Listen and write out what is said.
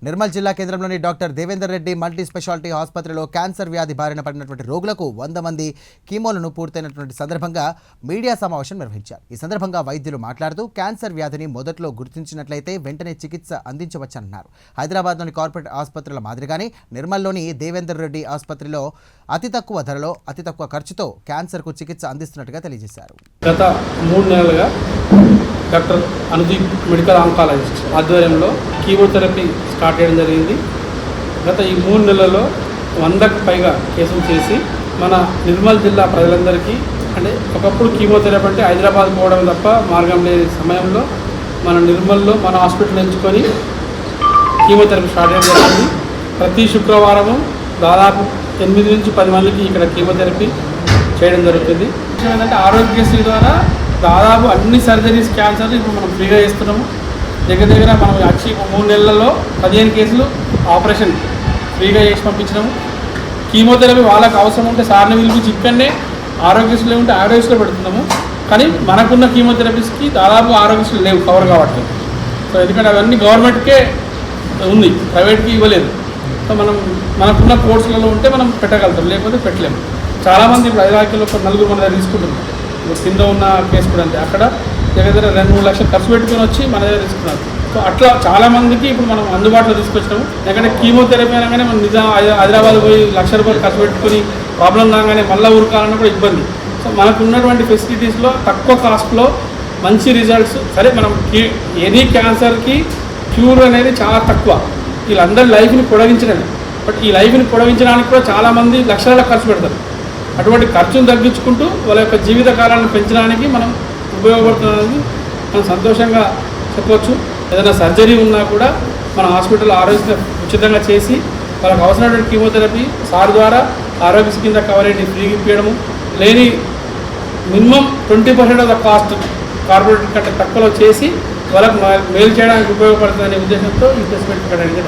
నిర్మల్ జిల్లా కేంద్రంలోని doctor Devender Reddy multi speciality ఆసుపత్రిలో క్యాన్సర్ వ్యాధి బారిన పడినటువంటి రోగులకు 100 మంది కీమోలను పూర్తయినటువంటి సందర్భంగా మీడియా సమావేశం నిర్వహించారు. ఈ సందర్భంగా వైద్యులు మాట్లాడుతూ క్యాన్సర్ వ్యాధిని మొదట్లో గుర్తించినట్లయితే వెంటనే చికిత్స అందించవచ్చన్నారు. హైదరాబాద్లోని కార్పొరేట్ ఆసుపత్రుల మాదిరిగానే నిర్మల్లోని దేవేందర్ రెడ్డి ఆసుపత్రిలో అతి తక్కువ ధరలో అతి తక్కువ ఖర్చుతో క్యాన్సర్కు చికిత్స అందిస్తున్నట్టుగా తెలియజేశారు. గత 3 నెలలుగా డాక్టర్ అనుదీప్ మెడికల్ ఆంకాలజిస్ట్ ఆధ్వర్యంలో కీమోథెరపీ స్టార్ట్ చేయడం జరిగింది. గత ఈ 3 నెలల్లో 100కు పైగా కేసులు చేసి మన నిర్మల్ జిల్లా ప్రజలందరికీ, అంటే ఒకప్పుడు కీమోథెరపీ అంటే హైదరాబాద్ పోవడం తప్ప మార్గం లేని సమయంలో మన నిర్మల్లో మన హాస్పిటల్ ఎంచుకొని కీమోథెరపీ స్టార్ట్ చేయడం జరిగింది. ప్రతి శుక్రవారము దాదాపు 8 నుంచి 10 మందికి ఇక్కడ కీమోథెరపీ చేయడం జరుగుతుంది. ఏంటంటే ఆరోగ్యశ్రీ ద్వారా దాదాపు అన్ని సర్జరీస్, క్యాన్సర్లు ఇప్పుడు మనం ఫ్రీగా చేస్తున్నాము. దగ్గర మనం వచ్చి 3 నెలల్లో 15 కేసులు ఆపరేషన్ ఫ్రీగా చేసి పంపించినాము. కీమోథెరపీ వాళ్ళకి అవసరం ఉంటే సార్ని పిలిపించి ఇక్కడనే ఆరోగ్యశ్రీలో ఉంటే ఆరోగ్యశ్రీలో పెడుతున్నాము. కానీ మనకున్న కీమోథెరపీస్కి దాదాపు ఆరోగ్యశ్రీ లేవు, కవర్ కావట్లేదు. సో ఎందుకంటే అవన్నీ గవర్నమెంట్కే ఉంది, ప్రైవేట్కి ఇవ్వలేదు. సో మనకున్న కోర్సులలో ఉంటే మనం పెట్టగలుగుతాం, లేకపోతే పెట్టలేము. చాలామంది ఇప్పుడు 5 లక్షలు 4 మన దగ్గర తీసుకుంటున్నారు. కింద ఉన్న కేసు కూడా అంతే, అక్కడ దగ్గర 2-3 లక్షలు ఖర్చు పెట్టుకొని వచ్చి మన దగ్గర తీసుకున్నారు. సో అట్లా చాలామందికి ఇప్పుడు మనం అందుబాటులో తీసుకొచ్చినాము. ఎందుకంటే కీమోథెరపీ అనగానే మనం హైదరాబాద్ పోయి ₹1,00,000 ఖర్చు పెట్టుకుని ప్రాబ్లం రాగానే మళ్ళీ ఊరుకాలన్నా కూడా ఇబ్బంది. సో మనకు ఉన్నటువంటి ఫెసిలిటీస్లో తక్కువ కాస్ట్లో మంచి రిజల్ట్స్. సరే, మనం ఎనీ క్యాన్సర్కి క్యూర్ అనేది చాలా తక్కువ. వీళ్ళందరి లైఫ్ని పొడిగించడమే. బట్ ఈ లైఫ్ని పొడిగించడానికి కూడా చాలామంది లక్షల ఖర్చు పెడతారు. అటువంటి ఖర్చును తగ్గించుకుంటూ వాళ్ళ యొక్క జీవిత కాలాన్ని పెంచడానికి మనం ఉపయోగపడుతున్నది మనం సంతోషంగా చెప్పవచ్చు. ఏదైనా సర్జరీ ఉన్నా కూడా మన హాస్పిటల్ ఆరోగ్య ఉచితంగా చేసి వాళ్ళకి అవసరమైన కీమోథెరపీ సార్ ద్వారా ఆరోగ్యశ్రీ కింద కవర్ అయ్యి ఫ్రీగా ఇప్పించడము, లేని minimum 20% of the cost corporate కంటే తక్కువలో చేసి వాళ్ళకు మేలు చేయడానికి ఉపయోగపడుతుందనే ఉద్దేశంతో ఈ ప్రెస్ మీట్ పెట్టడానికి